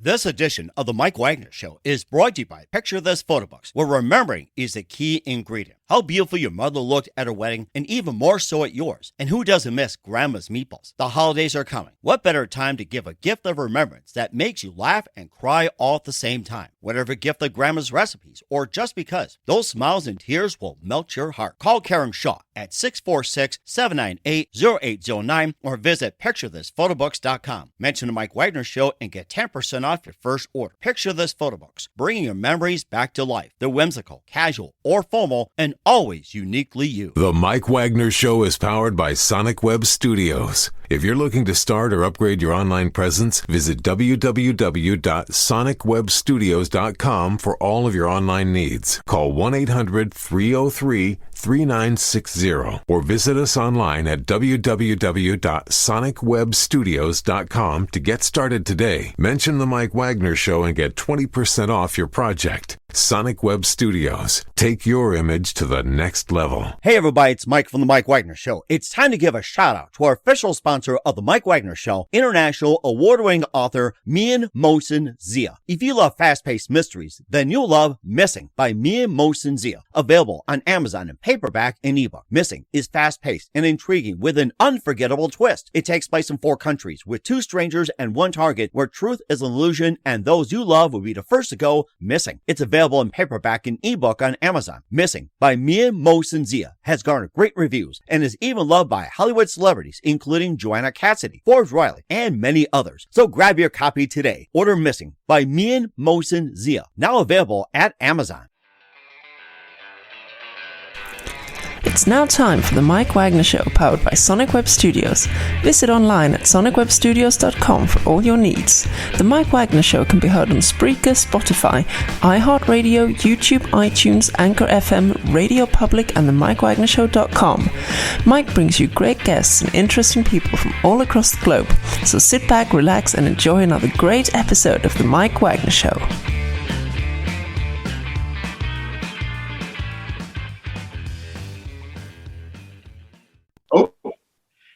This edition of the Mike Wagner Show is brought to you by Picture This Photo Books, where remembering is the key ingredient. How beautiful your mother looked at her wedding, and even more so at yours. And who doesn't miss Grandma's meatballs? The holidays are coming. What better time to give a gift of remembrance that makes you laugh and cry all at the same time? Whatever gift of Grandma's recipes, or just because, those smiles and tears will melt your heart. Call Karen Shaw at 646-798-0809 or visit picturethisphotobooks.com. Mention the Mike Wagner Show and get 10% off your first order. Picture This Photo Books, bringing your memories back to life. They're whimsical, casual, or formal, and always uniquely you. The Mike Wagner Show is powered by Sonic Web Studios. If you're looking to start or upgrade your online presence, visit www.sonicwebstudios.com for all of your online needs. Call 1-800-303-3960 or visit us online at www.sonicwebstudios.com to get started today. Mention the Mike Wagner Show and get 20% off your project. Sonic Web Studios. Take your image to the next level. Hey everybody, it's Mike from the Mike Wagner Show. It's time to give a shout out to our official sponsor of the Mike Wagner Show, international award-winning author Mian Mohsen Zia. If you love fast-paced mysteries, then you'll love Missing by Mian Mohsen Zia. Available on Amazon in paperback and ebook. Missing is fast-paced and intriguing with an unforgettable twist. It takes place in 4 countries with 2 strangers and 1 target where truth is an illusion and those you love will be the first to go missing. It's available in paperback and ebook on Amazon. Missing by Mian Mohsen Zia has garnered great reviews and is even loved by Hollywood celebrities including Joanna Cassidy, Forbes Riley, and many others. So grab your copy today. Order Missing by Mian Mohsen Zia, now available at Amazon. It's now time for the Mike Wagner Show, powered by Sonic Web Studios. Visit online at sonicwebstudios.com for all your needs. The Mike Wagner Show can be heard on Spreaker, Spotify, iHeartradio, YouTube, iTunes, Anchor FM, Radio Public, and the MikeWagnerShow.com. Mike brings you great guests and interesting people from all across the globe. So sit back, relax, and enjoy another great episode of the Mike Wagner Show.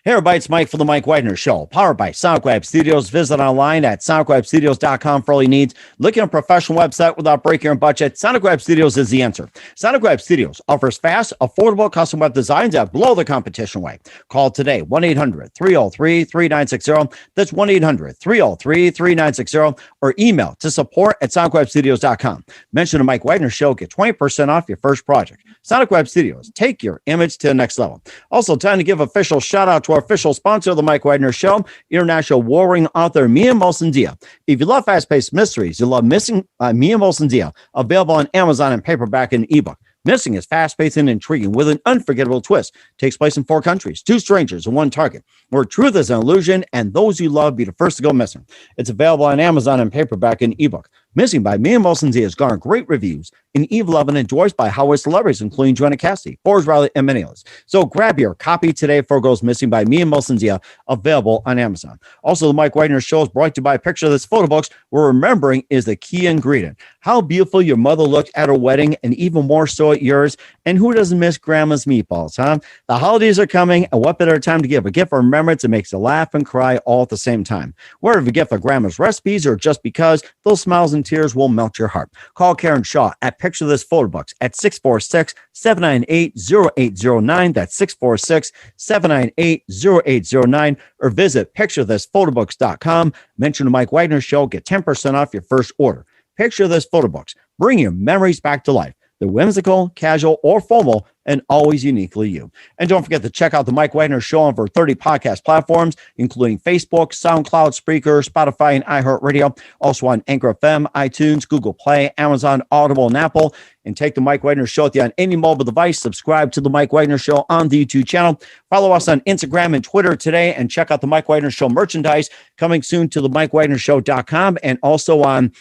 Hey everybody, it's Mike from the Mike Wagner Show, powered by Sonic Web Studios. Visit online at sonicwebstudios.com for all your needs. Looking at a professional website without breaking your budget? Sonic Web Studios is the answer. Sonic Web Studios offers fast, affordable custom web designs that blow the competition away. Call today, 1-800-303-3960. That's 1-800-303-3960, or email to support@sonicwebstudios.com. Mention the Mike Wagner Show, get 20% off your first project. Sonic Web Studios, take your image to the next level. Also, time to give official shout out to our official sponsor of the Mike Wagner Show, international warring author Mian Mohsen Zia. If you love fast-paced mysteries, you love Missing by Mian Mohsen Zia, available on Amazon in paperback and ebook. Missing is fast-paced and intriguing with an unforgettable twist. Takes place in 4 countries, 2 strangers and 1 target, where truth is an illusion and those you love be the first to go missing. It's available on Amazon in paperback and ebook. Missing by Mian Mohsen Zia has garnered great reviews and even loved and endorsed by Hollywood celebrities, including Joanna Cassidy, Forbes Riley, and many others. So grab your copy today for Goes Missing by Mian Mohsen Zia, available on Amazon. Also, the Mike Wagner Show is brought to you by Picture This Photo Books, where remembering is the key ingredient. How beautiful your mother looked at her wedding, and even more so at yours. And who doesn't miss Grandma's meatballs, huh? The holidays are coming, and what better time to give a gift of remembrance that makes you laugh and cry all at the same time? Whether a gift of Grandma's recipes or just because, those smiles and tears will melt your heart. Call Karen Shaw at Picture This Photo Books at 646-798-0809. That's 646-798-0809. Or visit picturethisphotoBooks.com. Mention the Mike Wagner Show. Get 10% off your first order. Picture This Photo Books. Bring your memories back to life. They're whimsical, casual, or formal, and always uniquely you. And don't forget to check out the Mike Wagner Show on over 30 podcast platforms, including Facebook, SoundCloud, Spreaker, Spotify, and iHeartRadio. Also on Anchor FM, iTunes, Google Play, Amazon, Audible, and Apple. And take the Mike Wagner Show with you on any mobile device. Subscribe to the Mike Wagner Show on the YouTube channel. Follow us on Instagram and Twitter today, and check out the Mike Wagner Show merchandise coming soon to the MikeWagnerShow.com, and also on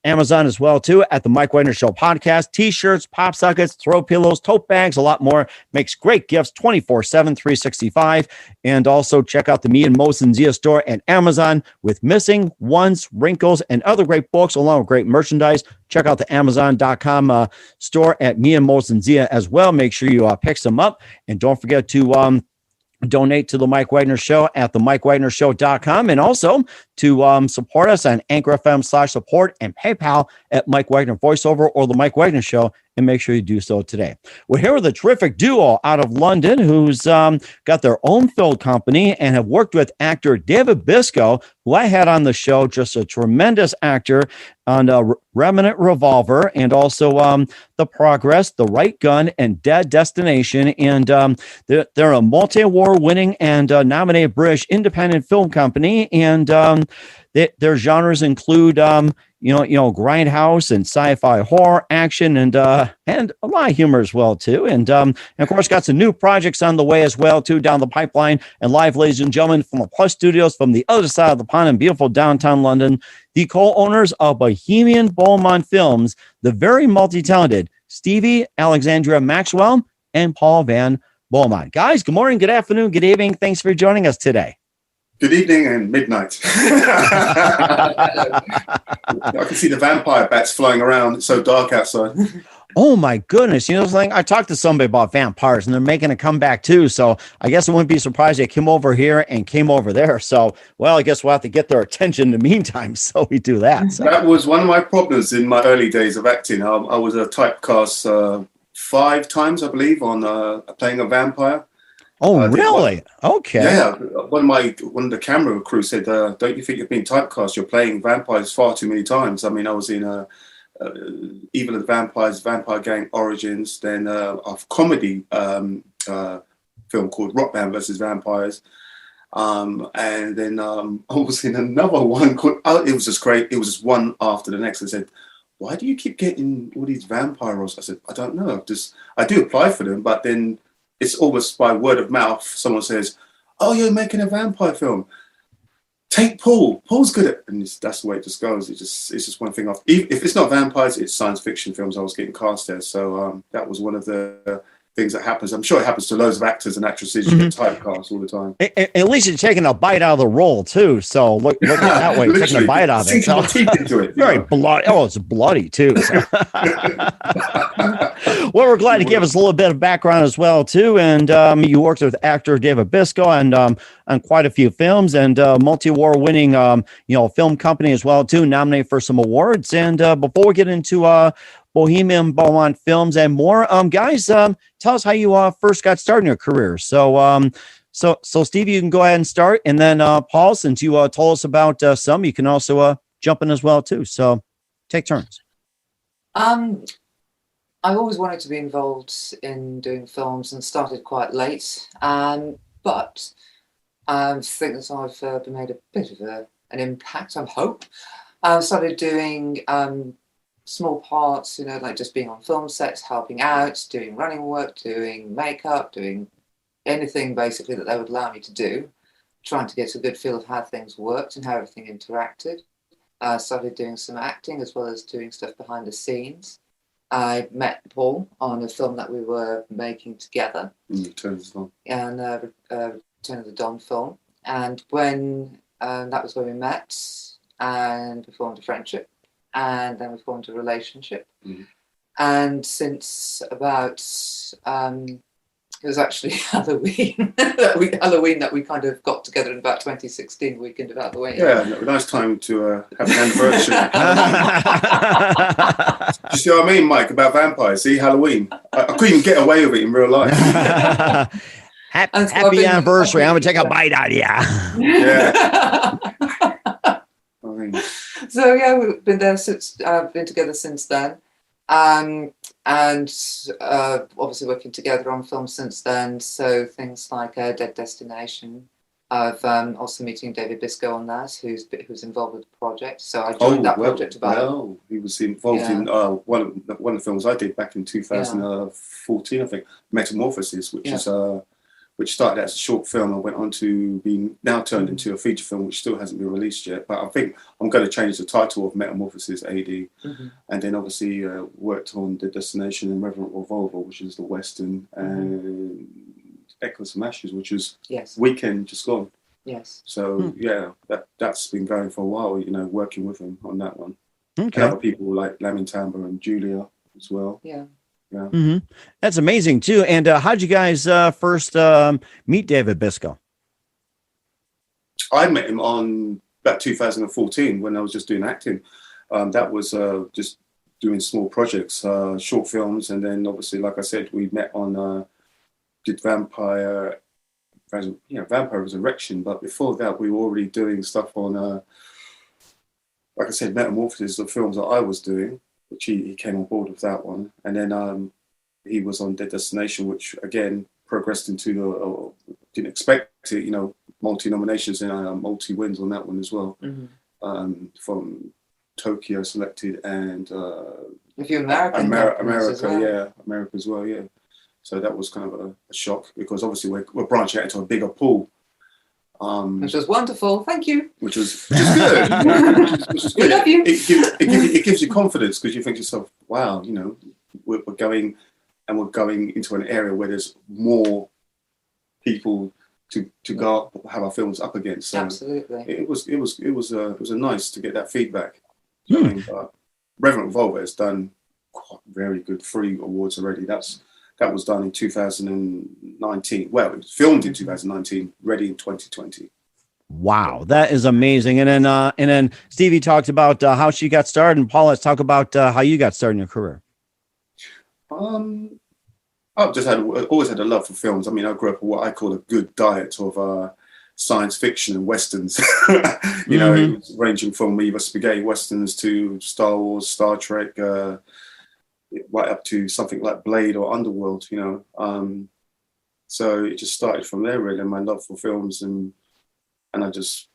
Amazon as well, too, at the Mike Wagner Show podcast. T-shirts, pop sockets, throw pillows, tote bags, a lot more. Makes great gifts 24/7, 365. And also check out the Mian Mohsen Zia store at Amazon with Missing, Once, Wrinkles, and other great books, along with great merchandise. Check out the Amazon.com store at Mian Mohsen Zia as well. Make sure you pick some up. And don't forget to donate to the Mike Wagner Show at the MikeWagnerShow.com. And also to support us on Anchor FM/support and PayPal at Mike Wagner Voiceover or The Mike Wagner Show, and make sure you do so today. We're here with a terrific duo out of London who's got their own film company and have worked with actor David Biscoe, who I had on the show, just a tremendous actor on Revenant Revolver, and also The Progress, The Right Gun, and Dead Destination. And they're a multi-award winning and nominated British independent film company. And their genres include grindhouse and sci-fi, horror, action, and a lot of humor as well too. And of course, got some new projects on the way as well too, down the pipeline. And live, ladies and gentlemen, from the Plus Studios from the other side of the pond in beautiful downtown London, the co-owners of Bohemian Beaumont Films, the very multi-talented Stevie, Alexandria Maxwell, and Paul Van Beaumont. Guys, good morning, good afternoon, good evening. Thanks for joining us today. Good evening and midnight. I can see the vampire bats flying around. It's so dark outside. Oh my goodness. You know something? I talked to somebody about vampires and they're making a comeback too. So I guess I wouldn't be surprised they came over here and came over there. So, well, I guess we'll have to get their attention in the meantime. So we do that. So. That was one of my problems in my early days of acting. I was a typecast 5 times, I believe, on playing a vampire. Oh, really? Okay. Yeah. One of the camera crew said, don't you think you've been typecast? You're playing vampires far too many times. I mean, I was in Evil of the Vampires, Vampire Gang Origins, then a comedy film called Rock Band versus Vampires. And then I was in another one called, it was just great. It was just one after the next. I said, why do you keep getting all these vampire roles? I said, I don't know. I do apply for them, but then it's almost by word of mouth. Someone says, oh, you're making a vampire film. Take Paul. Paul's good at it. And that's the way it just goes. It's just one thing off. If it's not vampires, it's science fiction films I was getting cast as. So that was one of the things that happens. I'm sure it happens to loads of actors and actresses. You get typecast all the time. At least you're taking a bite out of the role too. So look at that way. You're taking a bite out of it. Sinking my teeth into it. Very bloody. Oh, it's bloody too. So. Well, we're glad to give us a little bit of background as well too. And you worked with actor David Biscoe and on quite a few films, and multi-award winning film company as well too, nominated for some awards. And before we get into Bohemian Beaumont Films and more, guys, tell us how you first got started in your career. So Stevie, you can go ahead and start, and then Paul, since you told us about some, you can also jump in as well too. So take turns. I always wanted to be involved in doing films and started quite late, but I think that I've made a bit of an impact, I hope. I started doing small parts, like just being on film sets, helping out, doing running work, doing makeup, doing anything basically that they would allow me to do, trying to get a good feel of how things worked and how everything interacted. I started doing some acting as well as doing stuff behind the scenes. I met Paul on a film that we were making together. Return of the Dawn. And Return of the Dawn film. And when that was when we met, and we formed a friendship, and then we formed a relationship. And since about it was actually Halloween that we kind of got together in about 2016, weekend of Halloween. Yeah, a nice time to have an anniversary. You see what I mean, Mike, about vampires? See, Halloween. I couldn't even get away with it in real life. Happy anniversary. I'm going to take a bite out of you. Yeah. So, yeah, we've been there since, been together since then. And obviously working together on films since then. So things like Dead Destination. I've also meeting David Biscoe on that, who's involved with the project. So I joined that project about. Well, he was involved in one of the films I did back in 2014, I think, Metamorphosis, which started as a short film and went on to be now turned into a feature film, which still hasn't been released yet. But I think I'm going to change the title of Metamorphosis AD. And then obviously worked on The Destination and Revenant Revolver, which is the Western, and Echoes from Ashes, which was Weekend just gone. Yes. So that's been going for a while, working with him on that one. Okay. And other people like Lamin Tamba and Julia as well. Yeah. Yeah. That's amazing too. And how'd you guys first meet David Biscoe? I met him on about 2014 when I was just doing acting. That was just doing small projects, short films, and then obviously, like I said, we met on did Vampire Resurrection. But before that, we were already doing stuff on, like I said, Metamorphosis, the films that I was doing, which he came on board with that one, and then he was on Dead Destination, which again progressed into didn't expect it, multi-nominations and multi-wins on that one as well. From Tokyo selected and a few American America as well. Yeah, America as well, yeah. So that was kind of a shock, because obviously we're branching out into a bigger pool, which was wonderful. Thank you. Which is good. which is good. We love you. It gives you confidence, because you think to yourself, wow, we're going into an area where there's more people to go up, have our films up against. So absolutely, it was nice to get that feedback. Revenant Revolver has done very good 3 awards already. That was done in 2019. Well, it was filmed in 2019, ready in 2020. Wow, that is amazing. And then Stevie talked about how she got started, and Paul, let's talk about how you got started in your career. I've always had a love for films. I mean, I grew up with what I call a good diet of science fiction and westerns. Ranging from either spaghetti westerns to Star Wars, Star Trek, right up to something like Blade or Underworld. So it just started from there, really, my love for films, and I just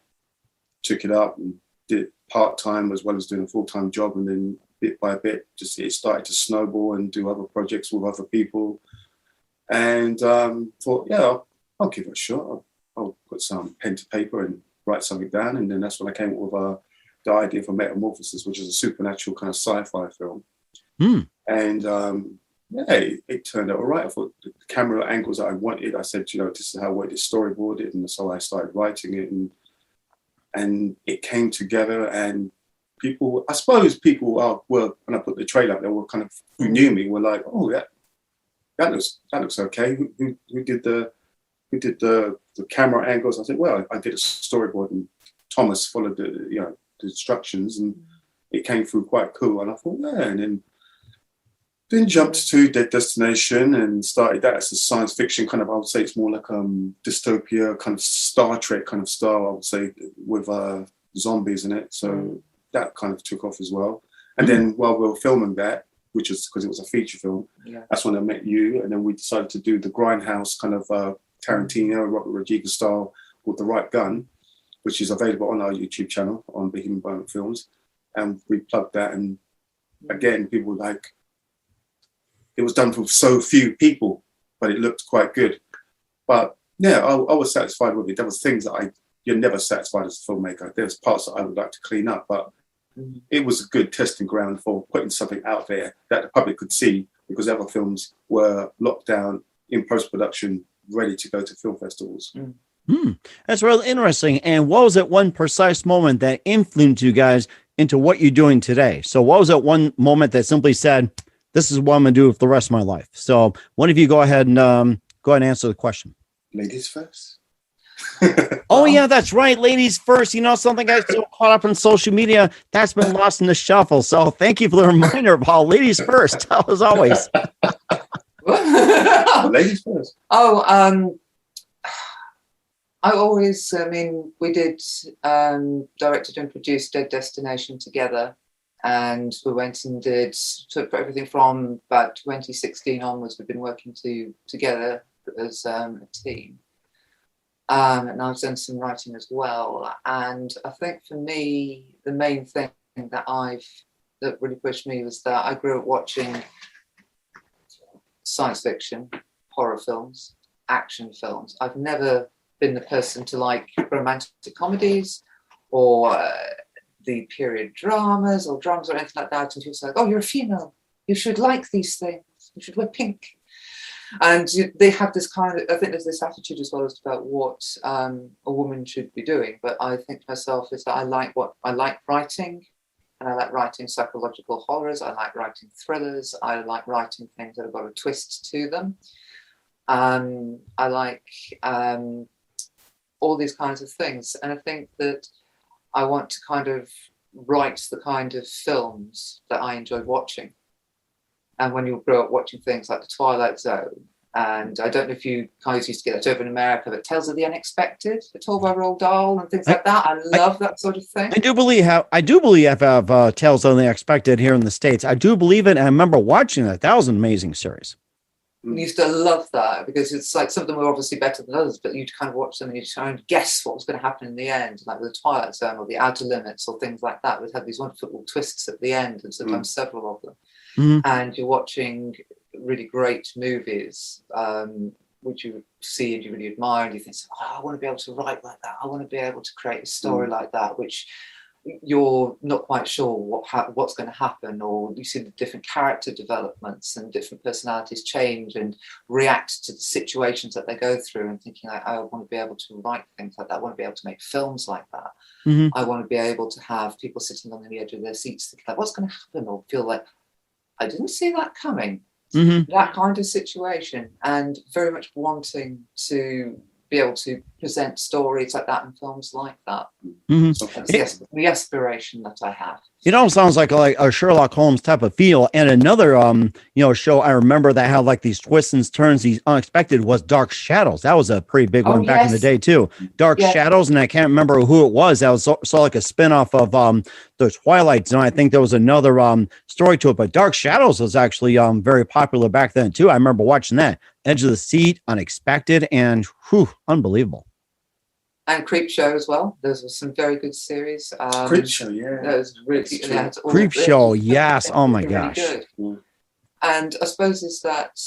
took it up and did it part-time as well as doing a full-time job, and then bit by bit, it started to snowball and do other projects with other people, and thought, yeah, I'll give it a shot. I'll put some pen to paper and write something down, and then that's when I came up with the idea for Metamorphosis, which is a supernatural kind of sci-fi film. And it turned out all right. I thought the camera angles that I wanted, I said, this is how I wanted it storyboarded, and so I started writing it, and it came together. And people, I suppose people were, when I put the trailer up, they were kind of, who knew me, were like, oh, that looks okay. Who did the camera angles? I said, well, I did a storyboard, and Thomas followed the instructions, and it came through quite cool. And I thought, yeah, and then jumped to Dead Destination and started that as a science fiction kind of, I would say it's more like dystopia, kind of Star Trek kind of style, I would say, with zombies in it. So that kind of took off as well. And then while we were filming that, which is because it was a feature film, that's when I met you. And then we decided to do the Grindhouse kind of Tarantino, Robert Rodriguez style with The Right Gun, which is available on our YouTube channel on Bohemian Beaumont Films. And we plugged that, and again, people were like, it was done for so few people, but it looked quite good. But yeah, I was satisfied with it. There was things that you're never satisfied as a filmmaker. There's parts that I would like to clean up, but it was a good testing ground for putting something out there that the public could see, because other films were locked down in post-production, ready to go to film festivals. That's really interesting. And what was that one precise moment that influenced you guys into what you're doing today? So what was that one moment that simply said, this is what I'm going to do for the rest of my life? So one of you go ahead and answer the question. Ladies first. Oh, yeah, that's right. Ladies first. Something got so caught up in social media that's been lost in the shuffle. So thank you for the reminder, Paul. Ladies first, as always. Ladies first. I always, we did directed and produced Dead Destination together. And we went and took everything from about 2016 onwards. We've been working together as a team. And I've done some writing as well. And I think for me, the main thing that really pushed me was that I grew up watching science fiction, horror films, action films. I've never been the person to like romantic comedies or the period dramas or anything like that. And she was like, oh, you're a female, you should like these things, you should wear pink. And they have this I think there's this attitude as well as about what a woman should be doing. But I think to myself is that I like writing, and I like writing psychological horrors, I like writing thrillers, I like writing things that have got a twist to them. I like all these kinds of things. And I think that I want to kind of write the kind of films that I enjoy watching. And when you grow up watching things like The Twilight Zone, and I don't know if you guys used to get that over in America, but Tales of the Unexpected, the 12-year-old doll and things like that. I love that sort of thing. I do believe I have Tales of the Unexpected here in the States. I do believe it. And I remember watching that. That was an amazing series. I used to love that because it's like some of them were obviously better than others, but you'd kind of watch them and you'd try and guess what was going to happen in the end, like with The Twilight Zone or The Outer Limits or things like that. Would have these wonderful little twists at the end, and sometimes several of them. And you're watching really great movies, which you see and you really admire, and you think, oh, I want to be able to write like that. I want to be able to create a story like that, which you're not quite sure what's going to happen, or you see the different character developments and different personalities change and react to the situations that they go through, and thinking, I want to be able to write things like that. I want to be able to make films like that. I want to be able to have people sitting on the edge of their seats thinking, like, what's going to happen, or feel like, I didn't see that coming. That kind of situation, and very much wanting to be able to present stories like that in films like that. That's the aspiration that I have. It all sounds like a Sherlock Holmes type of feel. And another show I remember that had like these twists and turns, these unexpected, was Dark Shadows. That was a pretty big one back in the day too. Dark Shadows, and I can't remember who it was. That was so like a spinoff of the Twilight Zone. I think there was another story to it, but Dark Shadows was actually very popular back then too. I remember watching that. Edge of the Seat, Unexpected, and unbelievable. And Creep Show as well. Those were some very good series. Creep Show, yeah. That was really Creep Show, yes. Oh my gosh. Really good. And I suppose is that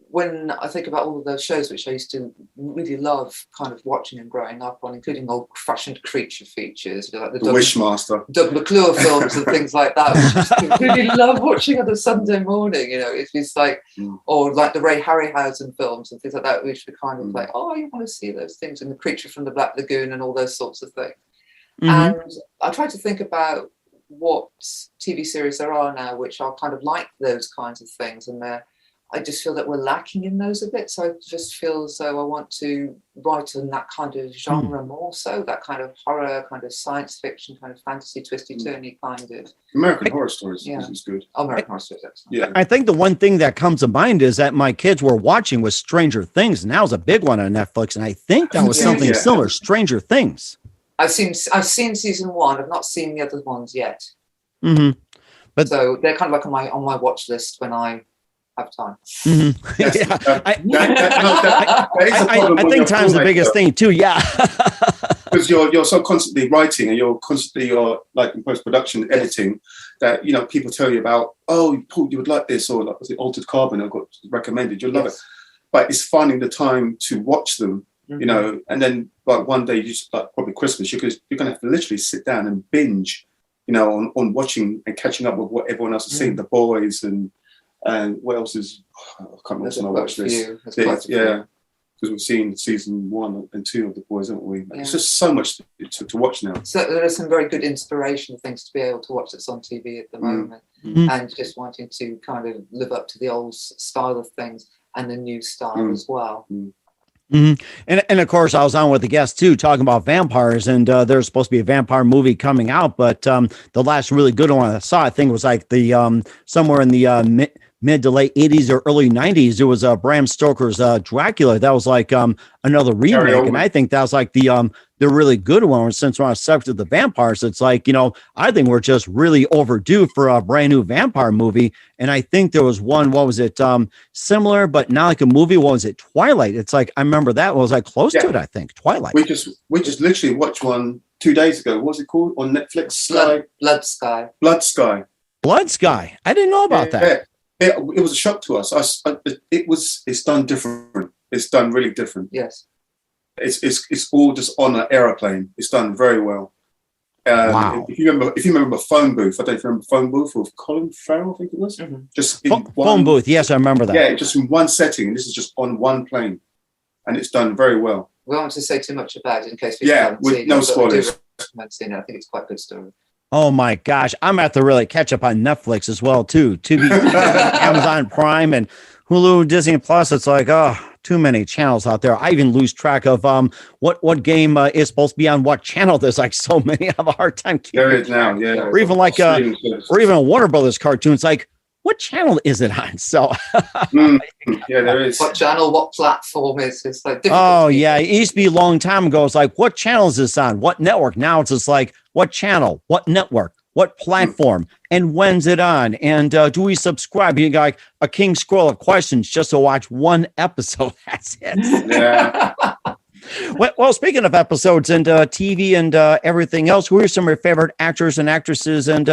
when I think about all of those shows which I used to really love kind of watching and growing up on, including old-fashioned creature features, like the Wishmaster, Doug McClure films and things like that, which I really love watching on a Sunday morning. It's like, or like the Ray Harryhausen films and things like that, which were kind of like, oh, you want to see those things, and The Creature from the Black Lagoon and all those sorts of things. And I try to think about what TV series there are now which are kind of like those kinds of things, and I just feel that we're lacking in those a bit. So I just feel as though I want to write in that kind of genre more so, that kind of horror, kind of science fiction, kind of fantasy, twisty-turny kind of. American Horror Stories is good. American Horror Stories, excellent. Yeah. I think the one thing that comes to mind is that my kids were watching was Stranger Things, and that was a big one on Netflix, and I think that was something similar, Stranger Things. I've seen season 1. I've not seen the other ones yet. But so they're kind of like on my watch list when I have time. I think time's the biggest thing too. Because you're so constantly writing, and you're constantly like in post-production editing, that people tell you about, oh, Paul, you would like this, or like, was it Altered Carbon I got recommended, you'll love it. But it's finding the time to watch them, and then like one day, you just, like probably Christmas, you're gonna have to literally sit down and binge, on watching and catching up with what everyone else has seen, The Boys and what else is, I can't remember when I watched this. Because we've seen season 1 and 2 of The Boys, haven't we? It's just so much to watch now. So there are some very good inspirational things to be able to watch that's on TV at the moment, and just wanting to kind of live up to the old style of things and the new style as well. And of course, I was on with the guest too, talking about vampires, and there's supposed to be a vampire movie coming out, but the last really good one I saw, I think, was like the somewhere in the mid to late 80s or early 90s. It was Bram Stoker's Dracula. That was like another remake, and I think that was like the really good one. Since we're on the subject of the vampires, it's like, I think we're just really overdue for a brand new vampire movie. And I think there was one, what was it, similar but not like a movie, what was it, Twilight? It's like, I remember that was like close to it, I think, Twilight. We just literally watched one 2 days ago. What was it called on Netflix? Blood Sky. Blood Sky. I didn't know about that. It was a shock to us. It's done different. It's done really different. Yes. It's all just on an aeroplane. It's done very well. Wow. If you remember Phone Booth, I don't know if you remember Phone Booth with Colin Farrell, I think it was. Just Phone Booth, yes, I remember that. Yeah, just in one setting, and this is just on one plane, and it's done very well. We don't want to say too much about it in case people haven't seen it. No spoilers. I think it's quite a good story. Oh my gosh, I'm going to have to really catch up on Netflix as well too. To be Amazon Prime, and Hulu, Disney Plus. It's like, oh, too many channels out there. I even lose track of what game is supposed to be on what channel. There's like so many. I have a hard time keeping There is now, yeah. or even like or even a Warner Brothers cartoon. It's like, what channel is it on? So yeah, there is. What channel, what platform is it's like difficult. Oh yeah, it used to be a long time ago. It's like, what channel is this on? What network? Now it's just like, what channel? What network? What platform? And when's it on? And do we subscribe? You got like a king scroll of questions just to watch one episode. That's it. Yeah. Well, speaking of episodes and TV and everything else, who are some of your favorite actors and actresses and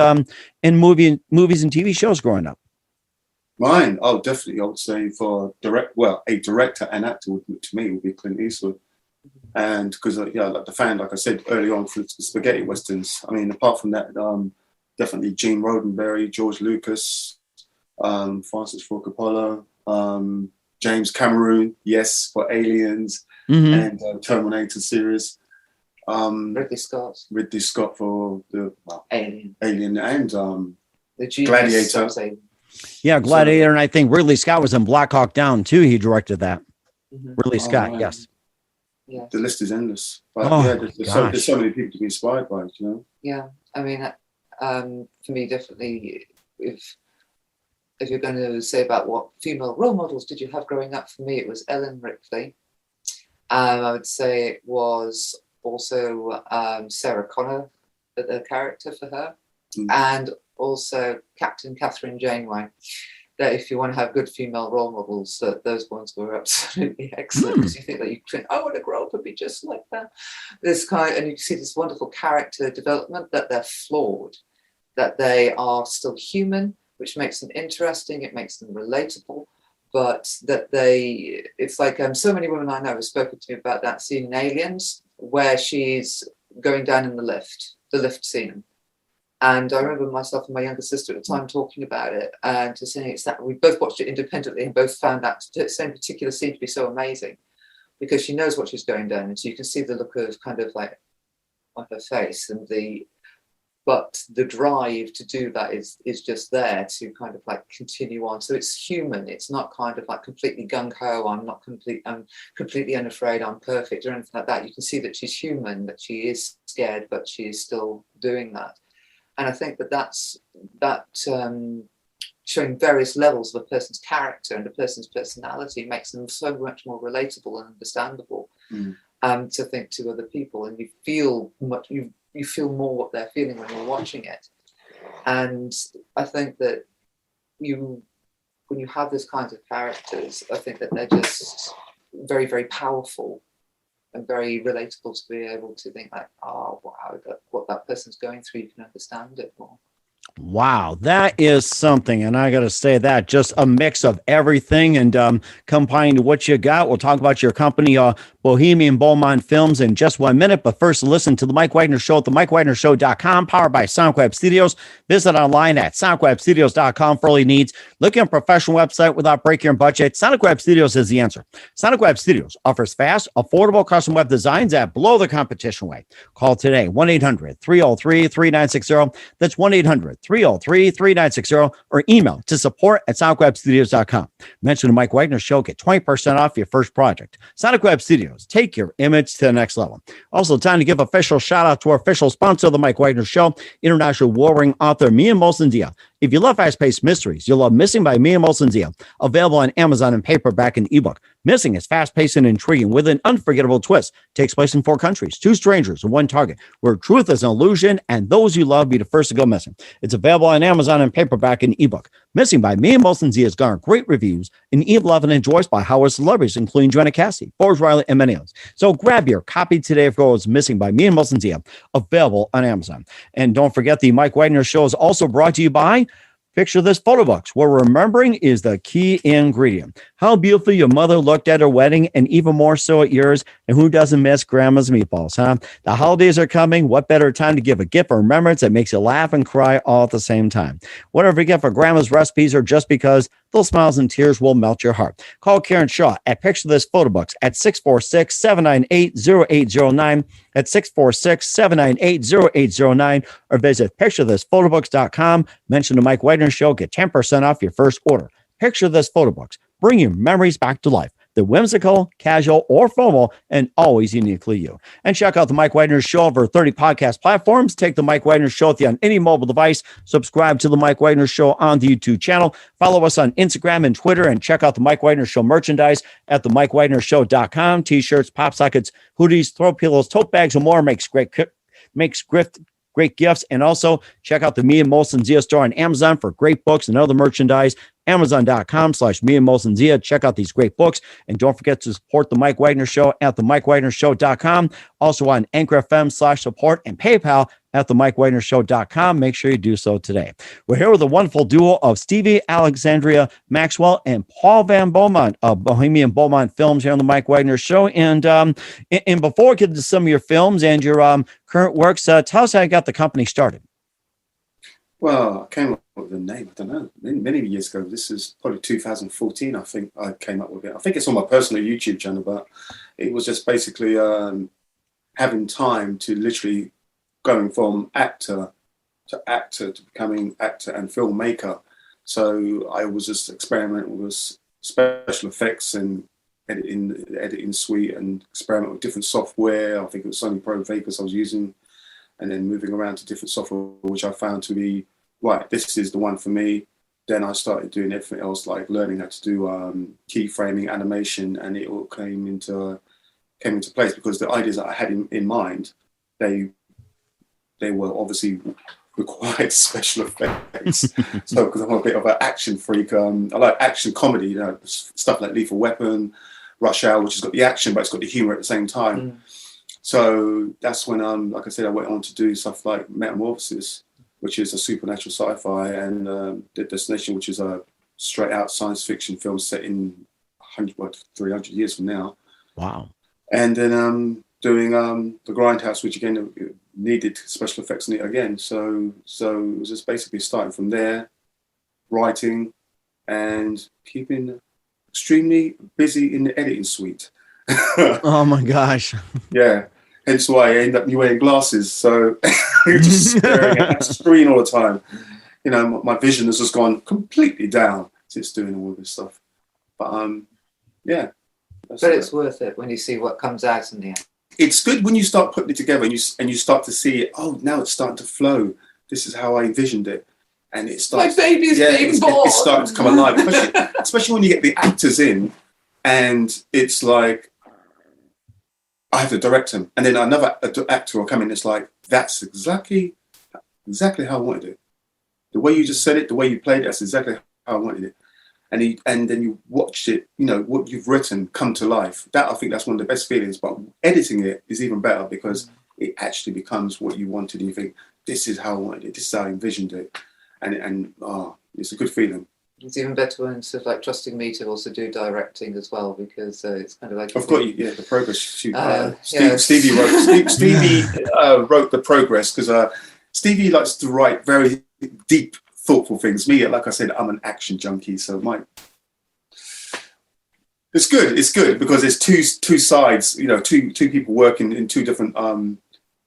in movies and TV shows growing up? Mine, definitely, I would say for a director and actor to me would be Clint Eastwood. And because, like the fan, like I said early on, for spaghetti westerns. I mean, apart from that, definitely Gene Roddenberry, George Lucas, Francis Ford Coppola, James Cameron, yes, for Aliens, and Terminator series. Ridley Scott for the Alien and the Genius, Gladiator. Yeah, Gladiator, and I think Ridley Scott was in Black Hawk Down too. He directed that. Ridley Scott, yes. Yeah. The list is endless. But there's so many people to be inspired by, you know? Yeah, I mean, for me, definitely, if you're going to say about what female role models did you have growing up, for me, it was Ellen Ripley. I would say it was also Sarah Connor, the character for her, and also Captain Catherine Janeway. That if you want to have good female role models, that those ones were absolutely excellent. Because you think that you think, I want to grow up and be just like that. And you see this wonderful character development, that they're flawed, that they are still human, which makes them interesting, it makes them relatable, but that it's like so many women I know have spoken to me about that scene in Aliens, where she's going down in the lift scene. And I remember myself and my younger sister at the time talking about it and just saying it's that we both watched it independently and both found that same particular scene to be so amazing because she knows what she's going down. And so you can see the look of kind of like on her face but the drive to do that is just there to kind of like continue on. So it's human. It's not kind of like completely gung-ho. I'm completely unafraid. I'm perfect or anything like that. You can see that she's human, that she is scared, but she is still doing that. And I think that's showing various levels of a person's character and a person's personality makes them so much more relatable and understandable to think to other people. And you feel you feel more what they're feeling when you're watching it. And I think that when you have these kinds of characters, I think that they're just very, very powerful and very relatable to be able to think like, oh, wow, what that person's going through, you can understand it more. Wow, that is something. And I got to say that just a mix of everything and combined what you got. We'll talk about your company, Bohemian Beaumont Films in just 1 minute. But first, listen to The Mike Wagner Show at themikewagnershow.com, powered by SonicWeb Studios. Visit online at sonicwebstudios.com for all your needs. Looking at a professional website without breaking your budget? SonicWeb Studios is the answer. SonicWeb Studios offers fast, affordable custom web designs at below the competition rate. Call today, 1-800-303-3960. That's 1-800-303-3960 or email to support@sonicwebstudios.com. Mention the Mike Wagner Show. Get 20% off your first project. Sonic Web Studios. Take your image to the next level. Also, time to give official shout out to our official sponsor of the Mike Wagner Show, international warring author Mia Molson-Dia. If you love fast-paced mysteries, you'll love Missing by Mia Molson-Dia, available on Amazon in paperback and ebook. Missing is fast-paced and intriguing with an unforgettable twist. Takes place in 4 countries, 2 strangers, and 1 target, where truth is an illusion and those you love be the first to go missing. It's available on Amazon in paperback and ebook. Missing by Mia Molson-Dia has garnered great reviews and even loved and enjoyed by Howard celebrities, including Joanna Cassidy, Forbes Riley, and many others. So grab your copy today of Girls Missing by Mia Molson-Dia, available on Amazon. And don't forget, the Mike Wagner Show is also brought to you by Picture This Photo Books, where remembering is the key ingredient. How beautiful your mother looked at her wedding, and even more so at yours. And who doesn't miss Grandma's meatballs, huh? The holidays are coming. What better time to give a gift of remembrance that makes you laugh and cry all at the same time? Whatever you get for Grandma's recipes or just because, those smiles and tears will melt your heart. Call Karen Shaw at Picture This Photo Books at 646-798-0809. At 646-798-0809, or visit picturethisphotobooks.com. Mention the Mike Wagner Show. Get 10% off your first order. Picture This Photo Books. bringing memories back to life. The whimsical, casual, or formal, and always uniquely you. And check out the Mike Wagner Show over 30 podcast platforms. Take the Mike Wagner Show with you on any mobile device. Subscribe to the Mike Wagner Show on the YouTube channel. Follow us on Instagram and Twitter, and check out the Mike Wagner Show merchandise at themikewagnershow.com. T-shirts, pop sockets, hoodies, throw pillows, tote bags, and more. Makes great gifts. And also check out the Me and Molson Zia store on Amazon for great books and other merchandise. Amazon.com/Me and Molson Zia. Check out these great books. And don't forget to support the Mike Wagner Show at themikewagnershow.com. Also on Anchor FM/support and PayPal at themikewagnershow.com. Make sure you do so today. We're here with a wonderful duo of Stevie, Alexandria, Maxwell, and Paul Van Beaumont of Bohemian Beaumont Films here on the Mike Wagner Show. And before we get into some of your films and your current works, tell us how you got the company started. Well, I came up with the name, I don't know, many years ago. This is probably 2014, I think I came up with it. I think it's on my personal YouTube channel, but it was just basically having time to literally going from actor to becoming actor and filmmaker. So I was just experimenting with special effects and editing suite and experiment with different software. I think it was Sony Pro Vapors I was using, and then moving around to different software, which I found to be, right, this is the one for me. Then I started doing everything else, like learning how to do keyframing, animation, and it all came into place because the ideas that I had in mind, they were obviously required special effects. So because I'm a bit of an action freak, I like action comedy, stuff like Lethal Weapon, Rush Hour, which has got the action, but it's got the humor at the same time. So that's when, like I said, I went on to do stuff like Metamorphosis, which is a supernatural sci-fi, and The Destination, which is a straight-out science fiction film set in 300 years from now. Wow. And then doing The Grindhouse, which again needed special effects in it again. So it was just basically starting from there, writing, and keeping extremely busy in the editing suite. Oh my gosh. Yeah. Hence why I end up wearing glasses. So you're just staring at that screen all the time. My vision has just gone completely down since doing all this stuff. But yeah. But it's worth it when you see what comes out in the end. It's good when you start putting it together and you start to see it. Oh, now it's starting to flow. This is how I envisioned it. And it starts. My baby's being born. It's starting to come alive, especially when you get the actors in, and it's like, I have to direct him, and then another actor will come in. It's like, that's exactly how I wanted it. The way you just said it, the way you played it, that's exactly how I wanted it. And then you watch it, what you've written come to life. I think that's one of the best feelings. But editing it is even better because it actually becomes what you wanted. And you think, this is how I wanted it. This is how I envisioned it. And it's a good feeling. It's even better when sort of like trusting me to also do directing as well, because it's kind of like I've got you. Yeah, the progress. Stevie wrote the progress because Stevie likes to write very deep, thoughtful things. Me, like I said, I'm an action junkie, so it's good. It's good because there's two sides. Two people working in two different kind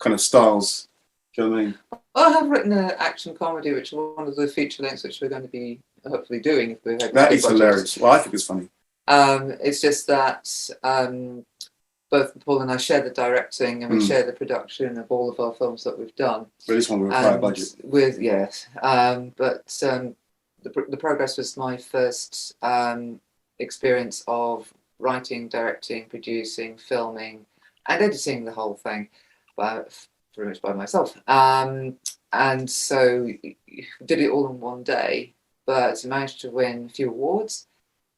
of styles. Do you know what I mean? I have written an action comedy, which is one of the feature lengths which we're going to be hopefully doing. If we that is hilarious. Well, I think it's funny. It's just that both Paul and I share the directing and we share the production of all of our films that we've done. But this one will require a budget. But the progress was my first experience of writing, directing, producing, filming, and editing the whole thing. Pretty much by myself. And so did it all in one day, but managed to win a few awards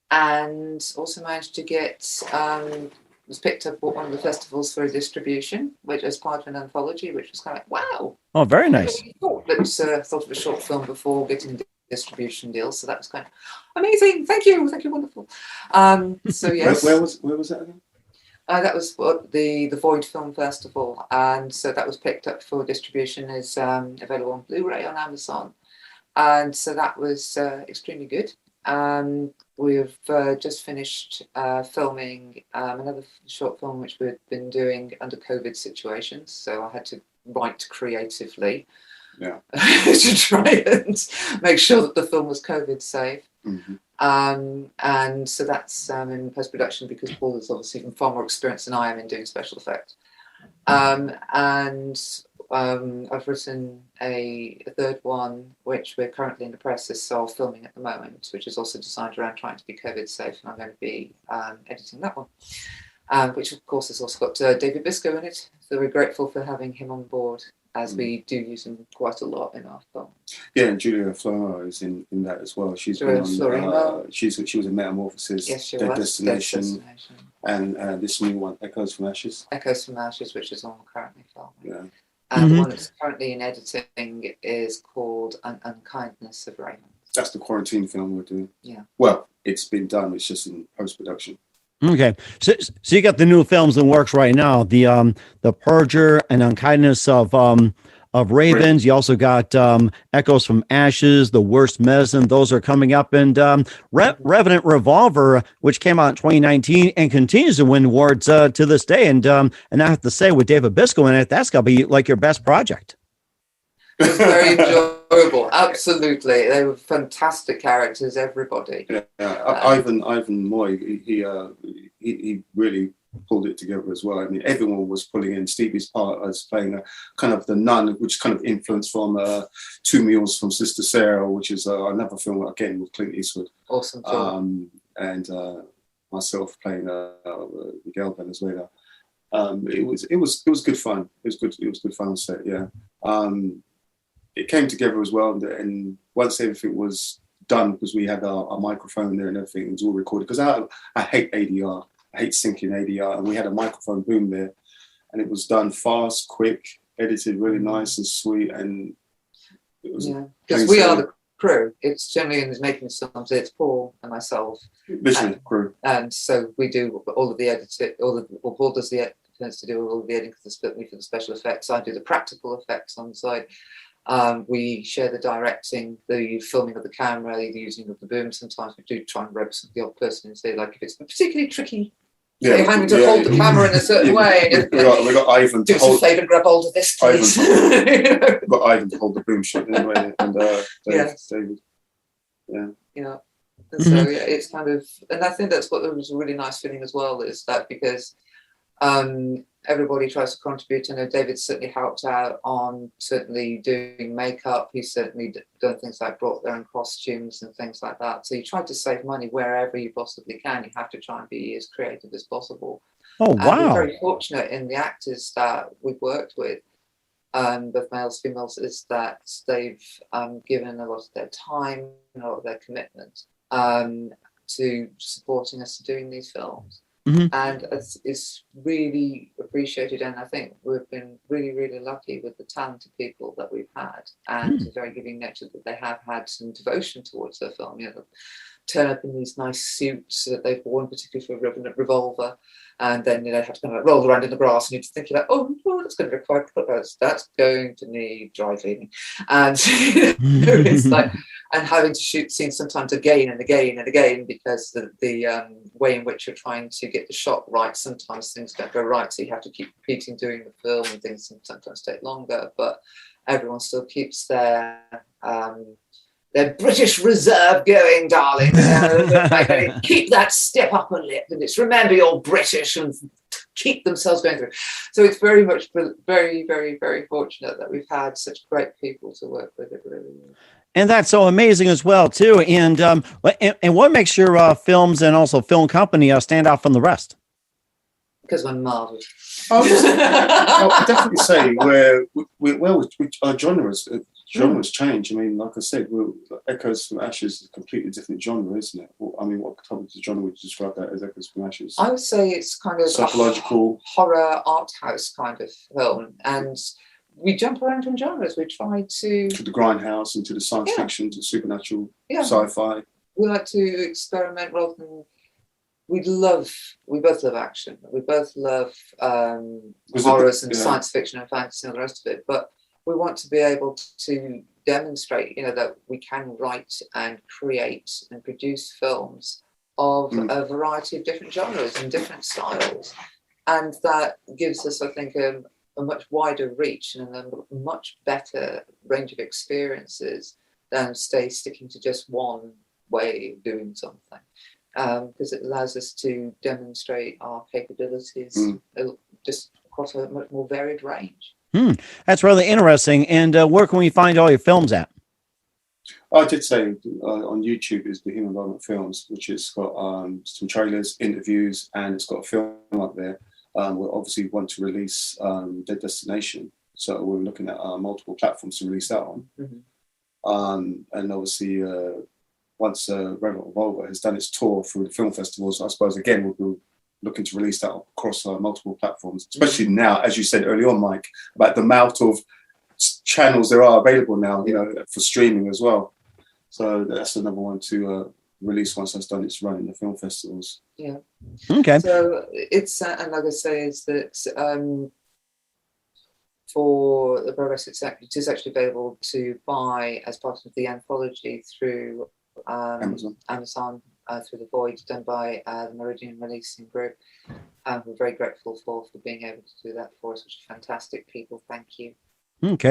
and also managed to get, was picked up at one of the festivals for a distribution, which was part of an anthology, which was kind of like, wow. Oh, very nice. Thought of a short film before getting a distribution deal. So that was kind of amazing. Thank you, wonderful. So yes. Where was that again? That was the Void Film Festival, and so that was picked up for distribution. Is available on Blu-ray on Amazon, and so that was extremely good. We've just finished filming another short film which we've been doing under COVID situations, so I had to write creatively to try and make sure that the film was COVID safe. And so that's in post-production, because Paul is obviously far more experienced than I am in doing special effects. And I've written a third one, which we're currently in the process of filming at the moment, which is also designed around trying to be COVID safe, and I'm going to be editing that one, which of course has also got David Biscoe in it. So we're grateful for having him on board, as we do use him quite a lot in our film. Yeah, and Julia Florimo is in that as well. She's Julia been on. She was in Metamorphosis, yes, she Dead was. Destination, and this new one, Echoes from Ashes. Echoes from Ashes, which is on currently filming. Yeah. And the one that's currently in editing is called An Unkindness of Raymond. That's the quarantine film we're doing. Yeah. Well, it's been done. It's just in post-production. Okay, so you got the new films in works right now, the Purger and Unkindness of Ravens. You also got Echoes from Ashes, The Worst Medicine. Those are coming up, and Revenant Revolver, which came out in 2019 and continues to win awards to this day. And I have to say, with David Biscoe in it, that's got to be like your best project. It's very enjoyable. Absolutely, they were fantastic characters. Everybody. Yeah, Ivan Moy. He really pulled it together as well. I mean, everyone was pulling in. Stevie's part as playing a kind of the nun, which kind of influenced from Two Meals from Sister Sarah, which is another film again with Clint Eastwood. Awesome film. And myself playing Miguel Venezuela. It was good fun. It was good fun set. Yeah. It came together as well, and once everything was done, because we had our microphone there and everything, it was all recorded. Because I hate ADR. I hate syncing ADR, and we had a microphone boom there, and it was done fast, quick, edited really nice and sweet, and it was because we are the crew. It's generally in the making films. It's Paul and myself, literally crew, and so we do all of the editing. Paul does the tends to do all of the editing for the special effects. I do the practical effects on the side. We share the directing, the filming of the camera, the using of the boom. Sometimes we do try and rope the odd person and say, like, if it's particularly tricky, having to hold the camera in a certain way. We got Ivan do us a favour and grab hold of this, please. We got Ivan to hold the boom shot anyway, and David. Yeah. And so it's kind of, and I think that's what was a really nice feeling as well, is that because everybody tries to contribute. I know David certainly helped out on certainly doing makeup. He's certainly done things like brought their own costumes and things like that. So you try to save money wherever you possibly can. You have to try and be as creative as possible. Oh, wow. And we're very fortunate in the actors that we've worked with, both males, females, is that they've given a lot of their time and a lot of their commitment to supporting us doing these films. And it's really appreciated, and I think we've been really, really lucky with the talented people that we've had, and the very giving nature that they have had some devotion towards their film. You know, turn up in these nice suits that they've worn, particularly for Revenant Revolver, and then have to kind of roll around in the grass, and you're just thinking like, oh no, that's going to require that's going to need dry cleaning, and it's like. And having to shoot scenes sometimes again and again and again, because the way in which you're trying to get the shot right, sometimes things don't go right, so you have to keep repeating doing the film, and things sometimes take longer. But everyone still keeps their British reserve going, darling. Keep that step upper lip, and it's remember you're British, and keep themselves going through. So it's very much very, very, very fortunate that we've had such great people to work with. It really is. And that's so amazing as well, too. And what makes your films and also film company stand out from the rest? Because we're marvelous. I'll definitely say our genres change. I mean, like I said, Echoes from Ashes is a completely different genre, isn't it? Well, I mean, what type of genre would you describe that as, Echoes from Ashes? I would say it's kind of psychological, horror, art house kind of film, and we jump around in genres. We try to the grindhouse, into the science fiction, to supernatural, sci-fi. We like to experiment rather than. We both love action. We both love horrors and science fiction and fantasy and all the rest of it. But we want to be able to demonstrate, that we can write and create and produce films of a variety of different genres and different styles, and that gives us, I think, a much wider reach and a much better range of experiences than sticking to just one way of doing something, because it allows us to demonstrate our capabilities just across a much more varied range. That's really interesting. And where can we find all your films at? I did say on YouTube is Bohemian Beaumont Films, which has got some trailers, interviews, and it's got a film up there. We obviously want to release Dead Destination, so we're looking at multiple platforms to release that on. And obviously, once Revenant Revolver has done its tour through the film festivals, I suppose again we'll be looking to release that across multiple platforms, especially now, as you said early on, Mike, about the amount of channels there are available now, for streaming as well. So that's another one to release once that's done its run in the film festivals. Yeah. Okay. So it's and like I say, is that for the progress, it is actually available to buy as part of the anthology through Amazon through the Void, done by the Meridian Releasing Group. We're very grateful for being able to do that for us, which are fantastic people. Thank you. Okay.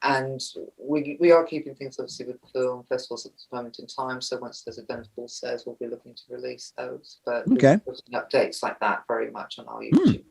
And we are keeping things obviously with the film festivals at this moment in time. So once there's a done full sales, we'll be looking to release those. But we're putting updates like that very much on our YouTube.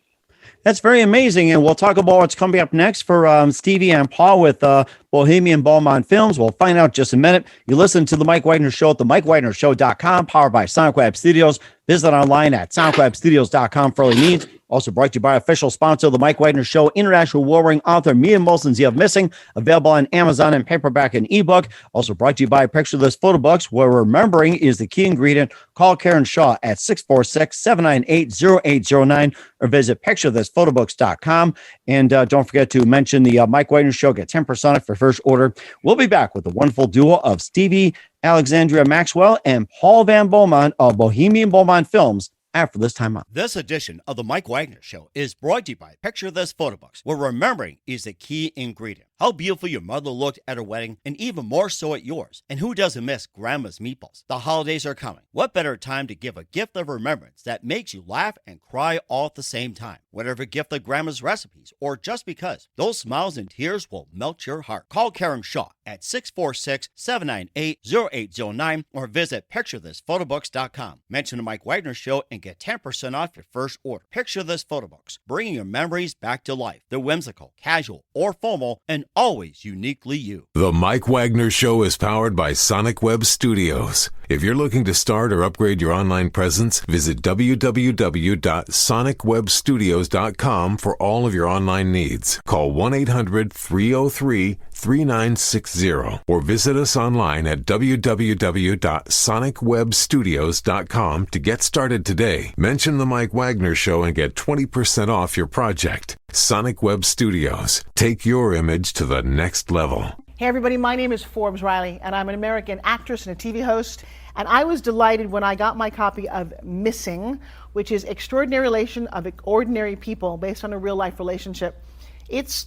That's very amazing. And we'll talk about what's coming up next for Stevie and Paul with Bohemian Beaumont Films. We'll find out in just a minute. You listen to The Mike Wagner Show at themikewagnershow.com, powered by Sonic Web Studios. Visit online at sonicwebstudios.com for all your needs. Also brought to you by official sponsor of The Mike Wagner Show, international warring author Mia Molson's The of Missing, available on Amazon and paperback and ebook. Also brought to you by Picture This Photo Books, where remembering is the key ingredient. Call Karen Shaw at 646-798-0809 or visit picturethisphotobooks.com. And don't forget to mention the Mike Wagner Show. Get 10% off your first order. We'll be back with the wonderful duo of Stevie, Alexandria Maxwell, and Paul Van Beaumont of Bohemian Beaumont Films after this time out. This edition of the Mike Wagner Show is brought to you by Picture This Photo Books, where remembering is the key ingredient. How beautiful your mother looked at her wedding, and even more so at yours. And who doesn't miss Grandma's meatballs? The holidays are coming. What better time to give a gift of remembrance that makes you laugh and cry all at the same time? Whatever gift of Grandma's recipes, or just because, those smiles and tears will melt your heart. Call Karen Shaw at 646-798-0809 or visit picturethisphotobooks.com. Mention the Mike Wagner Show and get 10% off your first order. Picture This Photo Books, bringing your memories back to life. They're whimsical, casual, or formal, and always uniquely you. The Mike Wagner Show is powered by Sonic Web Studios. If you're looking to start or upgrade your online presence, visit www.sonicwebstudios.com for all of your online needs. Call 1-800-303-3960 or visit us online at www.sonicwebstudios.com to get started today. Mention the Mike Wagner Show and get 20% off your project. Sonic Web Studios. Take your image to the next level. Hey everybody, my name is Forbes Riley, and I'm an American actress and a TV host. And I was delighted when I got my copy of Missing, which is Extraordinary Relation of Ordinary People based on a real life relationship. It's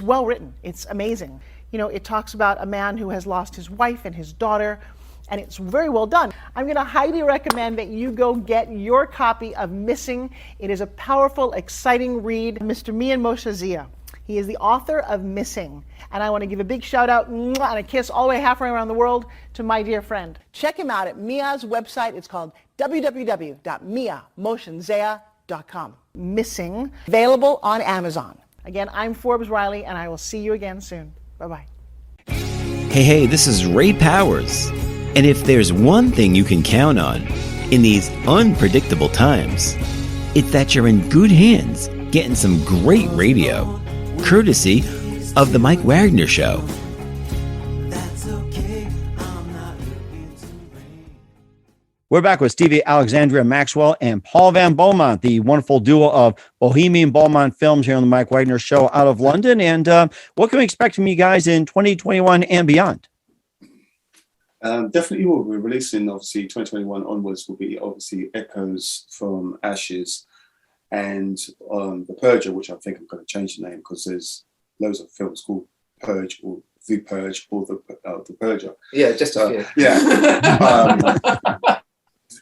well written. It's amazing. You know, it talks about a man who has lost his wife and his daughter, and it's very well done. I'm going to highly recommend that you go get your copy of Missing. It is a powerful, exciting read. Mr. Mian Moshe Zia. He is the author of Missing. And I want to give a big shout out and a kiss all the way halfway around the world to my dear friend. Check him out at Mia's website. It's called www.miamoshenzea.com. Missing, available on Amazon. Again, I'm Forbes Riley, and I will see you again soon. Bye-bye. Hey, this is Ray Powers. And if there's one thing you can count on in these unpredictable times, it's that you're in good hands getting some great radio, courtesy of The Mike Wagner Show. We're back with Stevie, Alexandria Maxwell, and Paul Van Beaumont, the wonderful duo of Bohemian Beaumont Films here on the Mike Wagner Show out of London. And what can we expect from you guys in 2021 and beyond? Definitely we'll be releasing, obviously, 2021 onwards will be obviously Echoes from Ashes and The Purger, which I think I'm going to change the name because there's loads of films called Purge or The Purge or The Purger. Yeah, just a few. Yeah.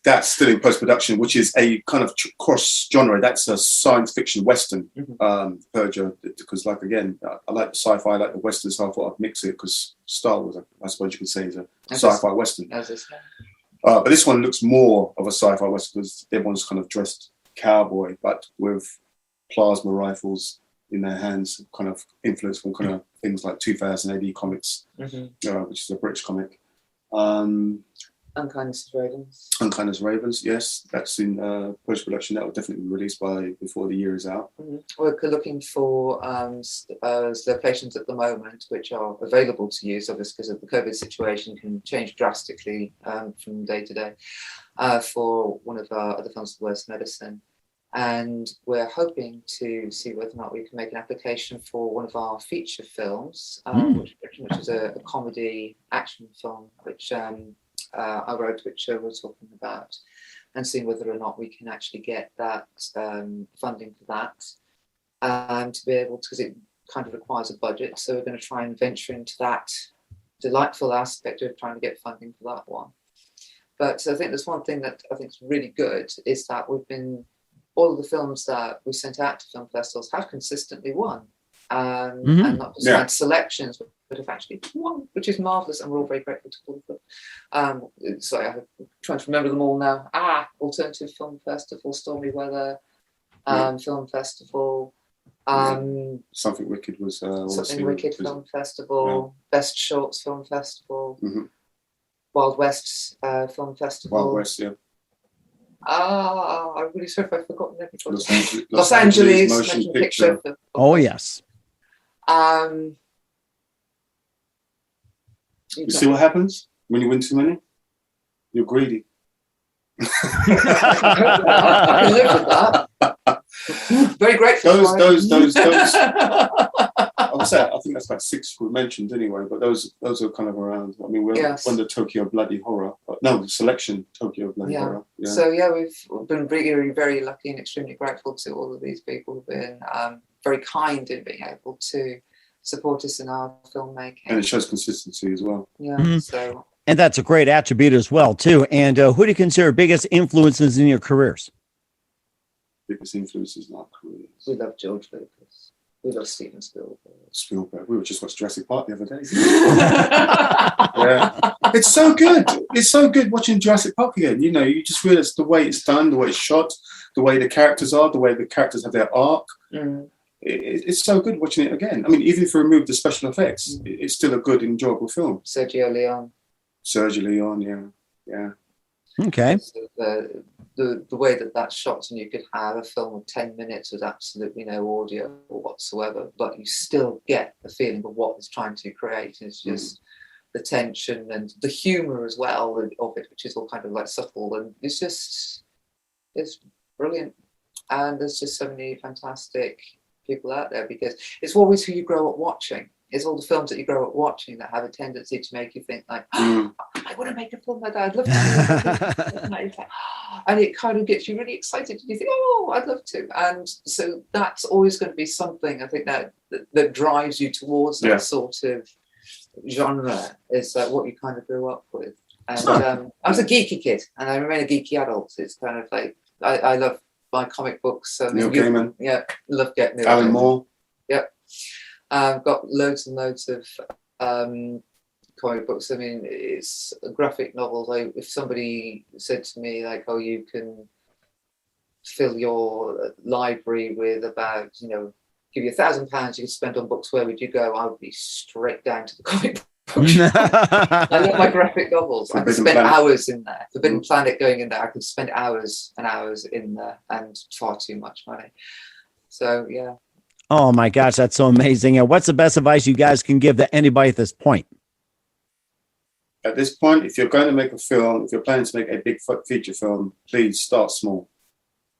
That's still in post-production, which is a kind of cross-genre. That's a science fiction Western, Persia, because, like, again, I like the sci-fi, I like the Western, so I thought I'd mix it, because Star Wars, I suppose you could say, is a sci-fi Western. But this one looks more of a sci-fi Western, because everyone's kind of dressed cowboy, but with plasma rifles in their hands, kind of influence from kind of things like 2000 AD comics, which is a British comic. Unkindness of Ravens. Unkindness of Ravens, yes. That's in post-production. That will definitely be released before the year is out. We're looking for locations at the moment which are available to use, obviously, because of the COVID situation can change drastically from day to day, for one of our other films, The Worst Medicine. And we're hoping to see whether or not we can make an application for one of our feature films, which is a comedy action film, which I wrote, which we're talking about, and seeing whether or not we can actually get that funding for that, to be able to, because it kind of requires a budget. So we're going to try and venture into that delightful aspect of trying to get funding for that one. But I think there's one thing that I think is really good is that all of the films that we sent out to film festivals have consistently won, and not just had selections, but have actually won, which is marvellous, and we're all very grateful to all of them. Sorry, I'm trying to remember them all now. Alternative Film Festival, Stormy Weather, Film Festival. Something Wicked was... Something Wicked Film Festival, Best Shorts Film Festival, Wild West Film Festival. Wild West, yeah. I'm really sorry if I've forgotten everybody. Los Angeles Motion Picture. Oh, yes. You see what happens when you win too many? You're greedy. I can live with that. Very grateful. Those. I think that's like 6 we mentioned anyway, but those are kind of around. I mean, we're under Tokyo Bloody Horror. No, Selection Tokyo Bloody Horror. Yeah. So we've been really very lucky and extremely grateful to all of these people who've been very kind in being able to support us in our filmmaking. And it shows consistency as well. Yeah. So. And that's a great attribute as well, too. And who do you consider biggest influences in your careers? Biggest influences in our careers. We love George Lucas. We love Steven Spielberg. We were just watching Jurassic Park the other day. Yeah. It's so good. It's so good watching Jurassic Park again. You know, you just realize the way it's done, the way it's shot, the way the characters are, the way the characters have their arc. It's so good watching it again. I mean, even if you remove the special effects, it's still a good, enjoyable film. Sergio Leone, yeah. Okay. The way that's shot, and you could have a film of 10 minutes with absolutely no audio whatsoever, but you still get the feeling of what it's trying to create. It's just the tension and the humour as well of it, which is all kind of like subtle, and it's brilliant. And there's just so many fantastic people out there, because it's always who you grow up watching. It's all the films that you grow up watching that have a tendency to make you think like, I want to make a film like that. I'd love to. And it kind of gets you really excited. And you think, I'd love to. And so that's always going to be something, I think, that drives you towards that sort of genre, is what you kind of grew up with. And I was a geeky kid, and I remain a geeky adult. It's kind of like, I love my comic books. Neil Gaiman. Yeah, love getting Neil Alan Gaiman. Moore. Yep. I've got loads and loads of comic books. I mean, it's graphic novels. If somebody said to me, like, you can fill your library with about, give you £1,000 you could spend on books, where would you go? I would be straight down to the comic book shop. I love my graphic novels. I could spend hours in there. Forbidden Planet going in there, I could spend hours and hours in there, and far too much money. So, yeah. Oh my gosh, that's so amazing. And what's the best advice you guys can give to anybody at this point? At this point, if you're going to make a film, if you're planning to make a big feature film, please start small.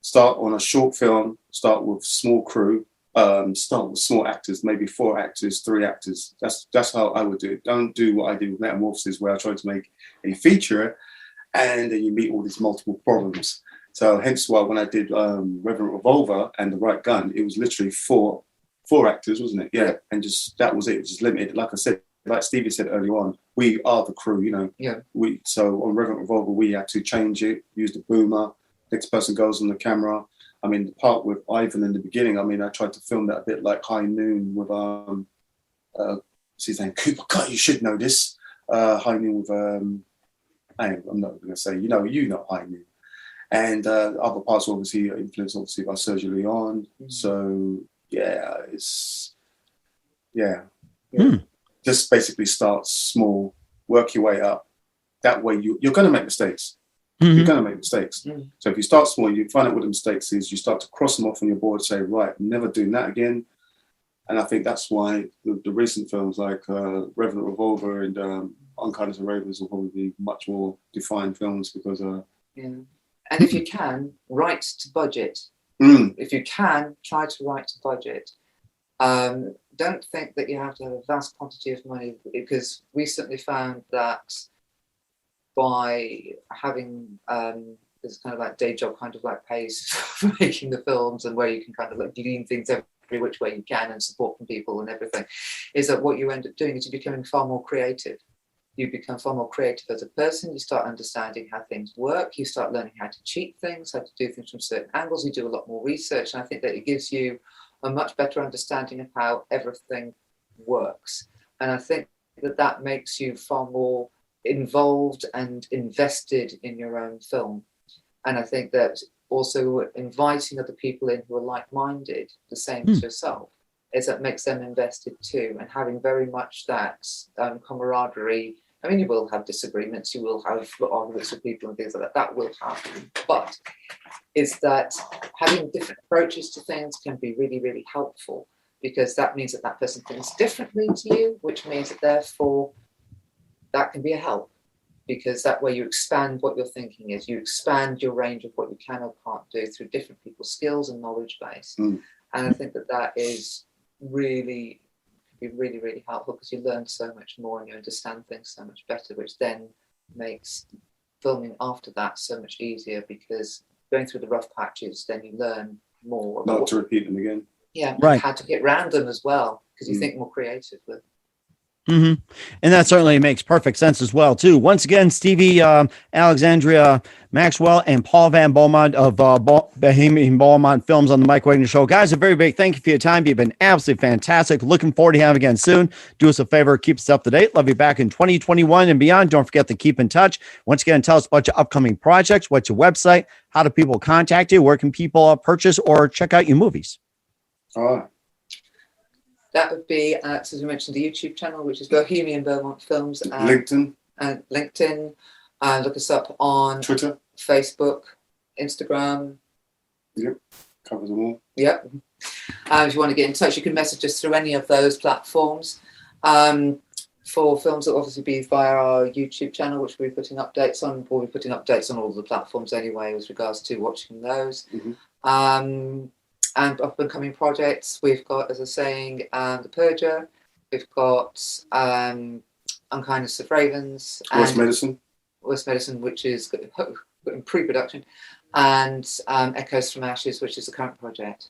Start on a short film, start with small crew, start with small actors, maybe 4 actors, 3 actors. That's how I would do it. Don't do what I did with Metamorphosis, where I tried to make a feature and then you meet all these multiple problems. So hence why when I did Revenant Revolver and The Right Gun, it was literally 4 actors, wasn't it? Yeah, and just that was it. It was just limited. Like I said, like Stevie said early on, we are the crew, you know. Yeah. So on Revenant Revolver, we had to change it, use the boomer. Next person goes on the camera. I mean, the part with Ivan in the beginning, I mean, I tried to film that a bit like High Noon with, what's his name? Cooper Cut, you should know this. High Noon with, I'm not going to say, you know High Noon. And other parts obviously are influenced obviously by Sergio Leone. So yeah, just basically start small, work your way up. That way you're going to make mistakes. You're going to make mistakes. So if you start small, you find out what the mistakes is, you start to cross them off on your board, say, right, never doing that again. And I think that's why the recent films like Revenant Revolver and Unkindness of Ravens will probably be much more defined films because and if you can, write to budget. If you can, try to write to budget. Don't think that you have to have a vast quantity of money, because we certainly found that by having this kind of like day job kind of like pays for making the films, and where you can kind of like glean things every which way you can and support from people and everything, is that what you end up doing is you're becoming far more creative. You become far more creative as a person. You start understanding how things work. You start learning how to cheat things, how to do things from certain angles. You do a lot more research. And I think that it gives you a much better understanding of how everything works. And I think that that makes you far more involved and invested in your own film. And I think that also inviting other people in who are like-minded, the same as yourself, is that makes them invested too. And having very much that camaraderie. I mean, you will have disagreements, you will have arguments with people and things like that. That will happen. But is that having different approaches to things can be really, really helpful, because that means that that person thinks differently to you, which means that therefore that can be a help, because that way you expand what your thinking is. You expand your range of what you can or can't do through different people's skills and knowledge base. And I think that that is really helpful, because you learn so much more and you understand things so much better, which then makes filming after that so much easier, because going through the rough patches, then you learn more not to repeat them again. Right. How to get around them as well, because you think more creatively. And that certainly makes perfect sense as well, too. Once again, Stevie, Alexandria, Maxwell, and Paul Van Beaumont of Bohemian Beaumont Films on the Mike Wagner Show. Guys, a very big thank you for your time. You've been absolutely fantastic. Looking forward to having you again soon. Do us a favor, keep us up to date. Love you back in 2021 and beyond. Don't forget to keep in touch. Once again, tell us about your upcoming projects. What's your website? How do people contact you? Where can people purchase or check out your movies? All right. That would be, as we mentioned, the YouTube channel, which is Bohemian Beaumont Films. LinkedIn. Look us up on Twitter, Facebook, Instagram. Yep, covers them all. Yep. If you want to get in touch, you can message us through any of those platforms. For films, that will obviously be via our YouTube channel, which we'll be putting updates on. We'll be putting updates on all the platforms anyway, with regards to watching those. And up and coming projects, we've got, as I was saying, The Purger. We've got Unkindness of Ravens. West Medicine, which is in pre-production. And Echoes from Ashes, which is the current project.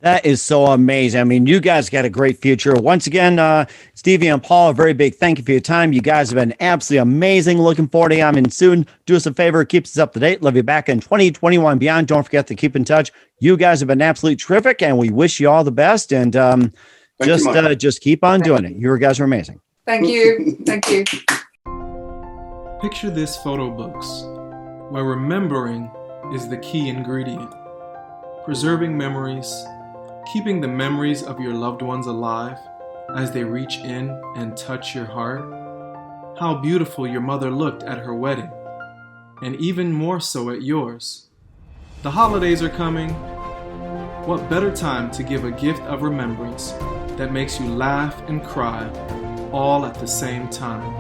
That is so amazing. I mean, you guys got a great future. Once again, Stevie and Paul, a very big thank you for your time. You guys have been absolutely amazing. Looking forward to having soon. Do us a favor, keep us up to date. Love you back in 2021 and beyond. Don't forget to keep in touch. You guys have been absolutely terrific, and we wish you all the best. And just keep on doing it. You guys are amazing. Thank you. Thank you. Picture this photo books, where remembering is the key ingredient. Preserving memories, keeping the memories of your loved ones alive as they reach in and touch your heart. How beautiful your mother looked at her wedding, and even more so at yours. The holidays are coming. What better time to give a gift of remembrance that makes you laugh and cry all at the same time?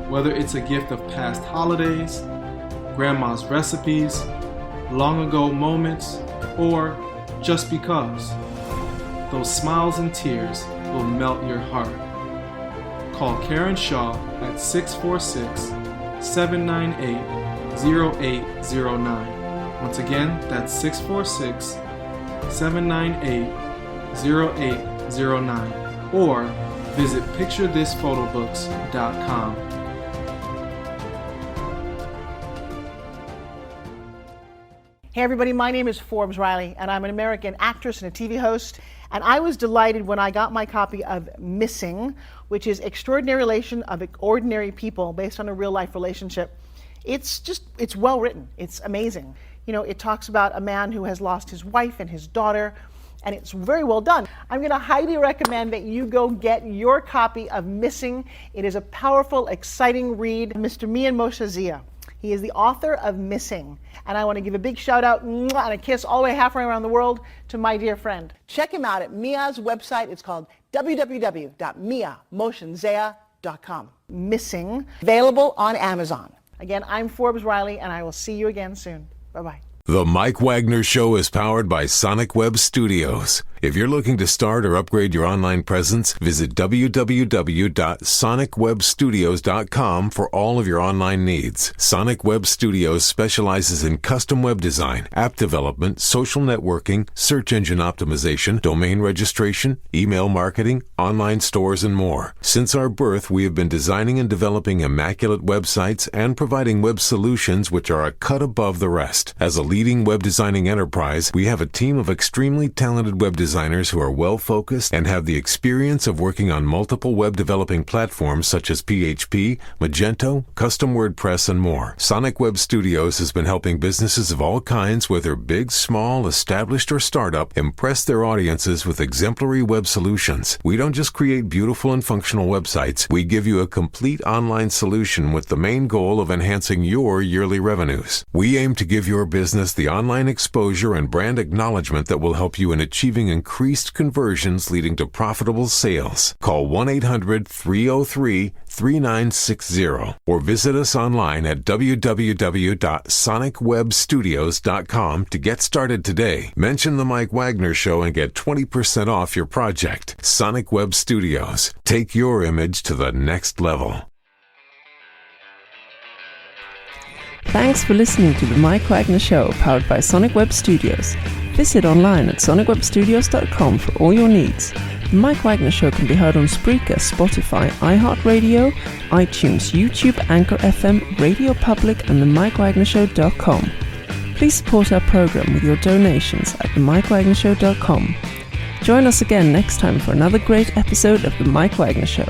Whether it's a gift of past holidays, grandma's recipes, long ago moments, or just because. Those smiles and tears will melt your heart. Call Karen Shaw at 646-798-0809. Once again, that's 646-798-0809. Or visit picturethisphotobooks.com. Hey everybody, my name is Forbes Riley, and I'm an American actress and a TV host. And I was delighted when I got my copy of Missing, which is Extraordinary Relation of Ordinary People based on a real life relationship. It's well written. It's amazing. You know, it talks about a man who has lost his wife and his daughter, and it's very well done. I'm going to highly recommend that you go get your copy of Missing. It is a powerful, exciting read. Mr. Mian Moshe Zia. He is the author of Missing. And I want to give a big shout out and a kiss all the way halfway around the world to my dear friend. Check him out at Mia's website. It's called www.miamotionzea.com. Missing, available on Amazon. Again, I'm Forbes Riley, and I will see you again soon. Bye-bye. The Mike Wagner Show is powered by Sonic Web Studios. If you're looking to start or upgrade your online presence, visit www.sonicwebstudios.com for all of your online needs. Sonic Web Studios specializes in custom web design, app development, social networking, search engine optimization, domain registration, email marketing, online stores, and more. Since our birth, we have been designing and developing immaculate websites and providing web solutions which are a cut above the rest. As a leading web designing enterprise, we have a team of extremely talented web designers who are well-focused and have the experience of working on multiple web developing platforms such as PHP, Magento, Custom WordPress, and more. Sonic Web Studios has been helping businesses of all kinds, whether big, small, established, or startup, impress their audiences with exemplary web solutions. We don't just create beautiful and functional websites, we give you a complete online solution with the main goal of enhancing your yearly revenues. We aim to give your business the online exposure and brand acknowledgement that will help you in achieving increased conversions leading to profitable sales. Call 1-800-303-3960 or visit us online at www.sonicwebstudios.com to get started today. Mention the Mike Wagner Show and get 20% off your project. Sonic Web Studios. Take your image to the next level. Thanks for listening to the Mike Wagner Show, powered by Sonic Web Studios. Visit online at sonicwebstudios.com for all your needs. The Mike Wagner Show can be heard on Spreaker, Spotify, iHeartradio, iTunes, YouTube, Anchor FM, Radio Public, and themikewagnershow.com. Please support our program with your donations at themikewagnershow.com. Join us again next time for another great episode of The Mike Wagner Show.